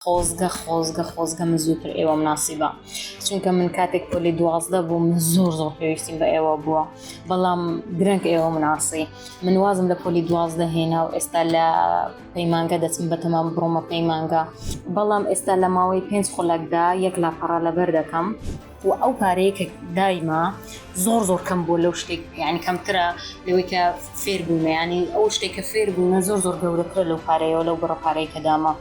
خۆزگە من زووتر ئێوە مناسیبە چونکە من کاتێک پۆلی 12 بوو من زۆر پێویستیم بە ئێوە بووە بەڵام درەنگ ئێوە مناسی من وازم لە پۆلی 12 هێنا و ئێستا لە پەیمانگە دەچم بەتەمام بڕۆمە پەیمانگە بەڵام ئێستا لە ماوەی 5 خولەکدا 1 لاپەڕە لەبەر دەکەم و ئەو پارەیە کە دایما زۆر کەم بۆ لەو شتێک یعنی کەمترە لەوەی کە فێر بوومە ینی ئەو شتێک کە فێر بوومە زۆر گەورەترە لەو پارەیەوە لەو بڕە پارەی کە داما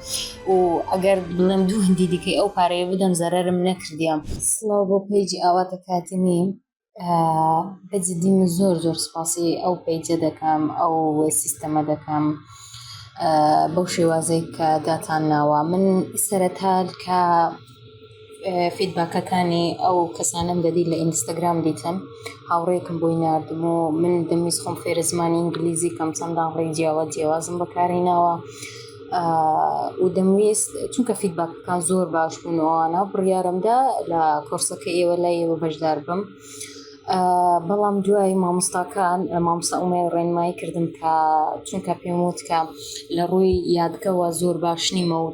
و ئەگەر بڵێم دوو هندی دیکەی ئەو پارەیە بدەم زەرەرم نەکردیام سڵاو بۆ پیجی ئاواتە کاتنی بەجددی من زۆر سپاسی ئەو پیجە دەکەم ئەو سیستەمە دەکەم بەو شێوازەی کە داتان ناوە من سەرەتا کە فیدباکەکانی ئەو کەسانم دەدی لە ئینستاگرام دیتم هاوڕێکم بۆی ناردم و من دەمویست خۆم فێرە زمانی ئینگلیزی کەم چەندان ڕێی جیاوازم بەکارهێناوە و دەمویست چونکە فیدباکەکان زۆر باش بوونەوەوانە بڕیارمدا لە کۆرسەکە ئێوە لای ئێوە بەشدار بم بەڵام دوای مامۆستاکان مامۆستا ئومێ ڕێنمایی کردم کە چونکە پێم وت کە لە ڕووی یادگەوە زۆر باش نیمە و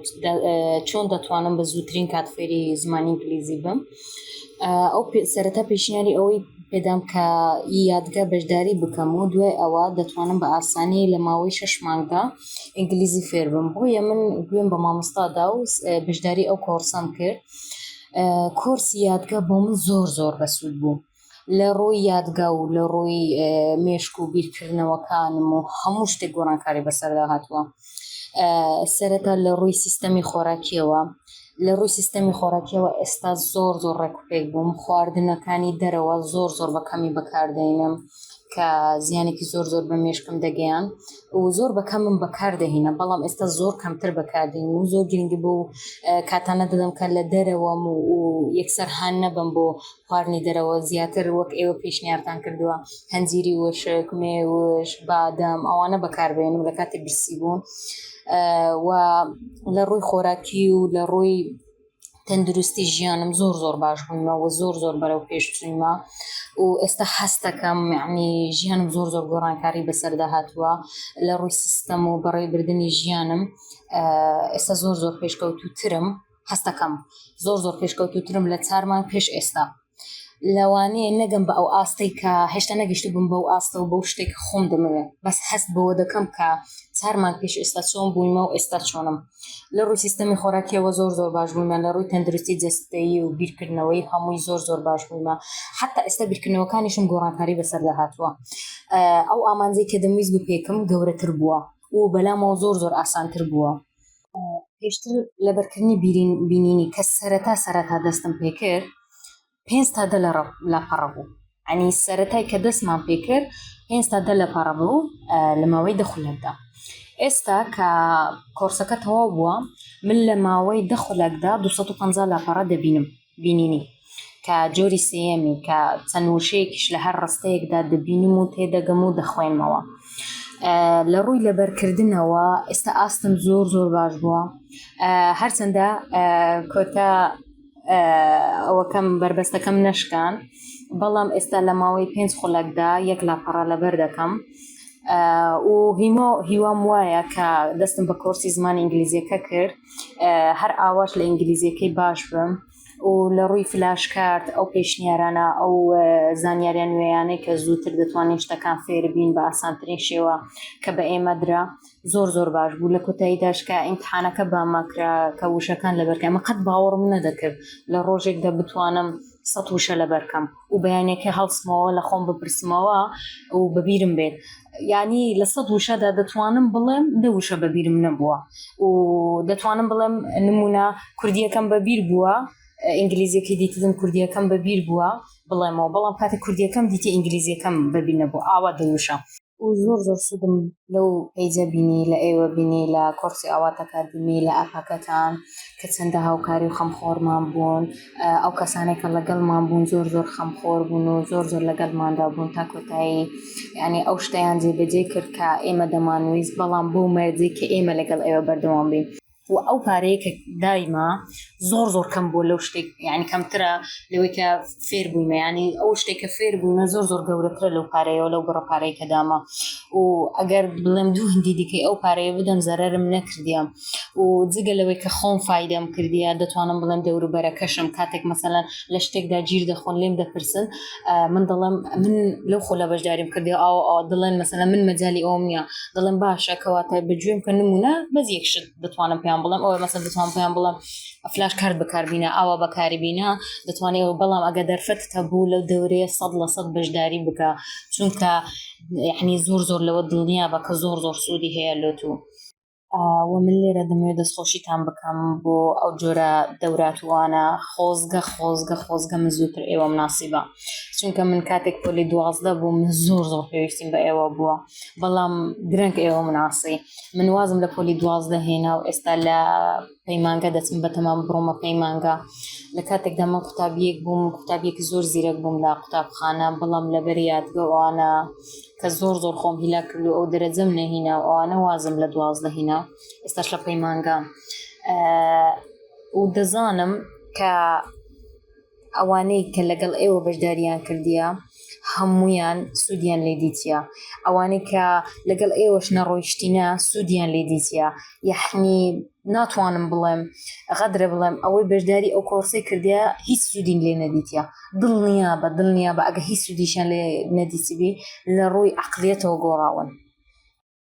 چۆن دەتوانم بە زووترین کات فێری زمانی ئینگلیزی بم ئەو سەرەتا پێشنیاری ئەوەی پێدام کە یادگە بەشداری بکەم و دوای ئەوە دەتوانم بە ئاسانی لە ماوەی 6 مانگدا ئینگلیزی فێر بم بۆیە من گوێم بە مامۆستادا و بەشداری ئەو کۆرسەم کرد کۆرسی یادگە بۆ من زۆر بەسوود بوو لە ڕووی یادگا و لە ڕووی مێشک و بیرکردنەوەکانم و هەموو شتێک گۆڕانکاری بەسەردا هاتووە سەرەتا لە ڕووی سیستەمی خۆراکیەوە ئێستا زۆر ڕێکوپێک بووم خواردنەکانی دەرەوە زۆر بەکەمی بەکاردێنم کە زیانێکی زۆر بە مێشکم دەگەیان و زۆر بەکەمم بەکاردەهێنە بەڵام ئێستا زۆر کەمتر بەکاردێن و زۆر گرنگی بوو کاتانە دەدەم کە لە دەرەوەم و یەکسەر هان نەبم بۆ خواردنی دەرەوە زیاتر وەک ئێوە پێشنیارتان کردووە هەنجیری وشک مێوش بادەم ئەوانە بەکاربێنم لە کاتێک برسی بوون و لە ڕووی خۆراکی و لە ڕووی تەندروستی ژیانم زۆر باش بوومە و زۆر بەرەو پێش چوویمە و ئێستا هەستەکەم یعنی ژیانم زۆر گۆڕانکاری بەسەردا هاتووە لە ڕووی سیستەم و بەڕێوەبردننی ژیانم ئێستا زۆر پێشکەوتووترم هەستەکەم زۆر پێشکەوتووترم لە 4 مانگ پێش ئێستا لەوانەیە نەگەم بە ئەو ئاستەی کە هێشتا نەگەشت بووم بەو ئاستە و بەو شتێک خۆم دەمەوێت بەس هەست بەوە دەکەم کە 4 مانگ پێش ئێستا چۆن بوویمە و ئێستا چۆنم لە ڕووی سیستەمی خۆراکیەوە زۆر باش بوومە لە ڕووی تەندروستی جەستەیی و بیرکردنەوەی هەمووی زۆر باش بوومە حتا ئێستا بیرکردنەوەکانیشم گۆڕانکاری بەسەردا هاتووە ئەو ئامانجەی کە دەمویست بپێکم گەورەتر بووە و بەلامەوە زۆر ئاسانتر بووە پێشتر لەبەرکردنی بینینی کە سەرەتا دەستم پێکرد 5 تا 10 لاپەڕە بوو ئەنی سەرەتای کە دەستمان پێکرد 5 تا 10 لاپەڕە بوو لە ماوەی 10 خولەکدا ئێستا کە کۆرسەکە تەواو بووە من لە ماوەی 10 خولەکدا 250 لاپەڕە دەبینم بینینی کە جۆری سێیەمی کە چەند وشەیەکیش لە هەر ڕستەیەکدا دەبینم و تێدەگەم و دەخوێنمەوە لە ڕووی لەبەرکردنەوە ئێستا ئاستم زۆر باش بووە هەرچەندە کۆتا ئەوەکەم بربەستەکەم نەشکان بەڵام ئێستا لە ماوەی 5 خولەکدا 1 لاپەڕە لەبەر دەکەم و هیوام وایە کە دەستم بە کۆرسی زمانی ئینگلیزیەکە کرد هەر ئاواش لە ئینگلیزیەکەی باش بم و لە ڕووی فلاشکارت ئەو پێشنیارانە ئەو زانیاریان نوێیانەی کە زووتر دەتوانین شتەکان فێر بین بە ئاسانترین شێوە کە بە ئێمە درا زۆر باش بوو لە کۆتاییداش کە ئیمتحانەکە باماکرا کە وشەکان لەبەرکەم ئەمە قەت باوەڕم نەدەکرد لە ڕۆژێکدا بتوانم 100 وشە لەبەرکەم و بەیانێکی هەڵسمەوە لە خۆم بپرسمەوە و بەبیرم بێت یعنی لە 100 وشەدا دەتوانم بڵێم 10 وشە بەبیرم نەبووە و دەتوانم بڵێم نمونە کوردیەکەم بەبیر بووە ئینگلیزیەکەی دیتم کوردیەکەم بەبیر بووە بڵێمەوە بەڵام کاتێک کوردیەکەم دیتە ئینگلیزیەکەم بەبیر نەبوو ئاوا 10 وشە و زۆر سودم لەو پیجە بینی لە ئێوە بینی لە کۆرسی ئاواتەکە بینی لە ئاپاکەتان کە چەندە هاوکاری و خەمخۆرمان بوون ئەو کەسانێکە لەگەڵمان بوون زۆر خەمخۆر بوون و زۆر لەگەڵماندا بوون تا کۆتایی یعنی ئەو شتەیان جێبەجێ کرد کە ئێمە دەمانویست بەڵام بۆ مەرجی کە ئێمە لەگەڵ ئێوە بەردەوام بین و ئەو پارەیە کە دایما زۆر کەم بۆ لەو شتێک یعنی کەمترە لەوەی کە فێر بوویمە ینی ئەو شتێک کە فێر بوومە زۆر گەورەترە لەو پارەیەوە لەو بڕە پارەی کە داما و ئەگەر بڵێم دوو هندی دیکەی ئەو پارەیە بدەم زەرەرم نەکردیە و جگە لەوەی کە خۆم فایدەم کردیە دەتوانم بڵێم دەوروبەرەکەشم کاتێک مەسەلەن لە شتێکدا گیر دەخۆن لێم دەپرسن من دەڵێم من لەو خۆ لە بەشداریم کردی ئەو دڵێن مەسەلەن من مەجالی ئەوم نییە دەڵێن باشە کەواتە بەگوێم کە نمونە بەس یەک شت دەتوانم پێیان بڵێم ئەوە مەسەن دەتوانم پێیان بڵێم فلاش کارت بەکاربینە ئاوا بەکاری بینە دەتوانێت بەڵام ئەگە دەرفەتتە بوو لەو دەورەیە 100% بەشداری بکە چونکە یعنی زۆر لەوە دڵنیا بە کە زۆر سوودی هەیە لۆتو و من لێرە دەمەوێت دەستخۆشیتان بکەم بۆ ئەو جۆرە دەوراتوانە خۆزگە من زووتر ئێوە مناسیبە چونکە من کاتێک پۆلی 12 بووم زۆر پێویستیم بە ئێوە بووە بەڵام گرنگ ئێوە مناسی من وازم لە پۆلی 12 هێنا و ئێستا لە پەیمانگە دەچم بەتەمام بڕۆمە پەیمانگە لە کاتێکدا من قوتابیەک بووم قوتابیەکی زۆر زیرەک بووم لە قوتابخانە بەڵام لەبەر یادگەوانە کە زۆر خۆم هیلا کرد و ئەو دەرەجەم نەهینا و ئەوانە وازم لە 12 هینا ئێستاش لە پەیمانگە و دەزانم کە ئەوانەی کە لەگەڵ ئێوە بەشداریان کردیە هەمویان سوودیان لێ دیتیە ئەوانەی کە لەگەڵ ئێوەش نەڕۆیشتینە سوودیان لێ دیتیە یعنی ناتوانم بڵێم غەدرە بڵێم ئەوەی بەشداری ئەو کۆرسەی کردیە هیچ سوودین لێ نەدیتیە دڵنیا بە ئەگە هیچ سوودیشان لێ نەدیتیبی لە ڕووی عەقلیەتەوە گۆڕاون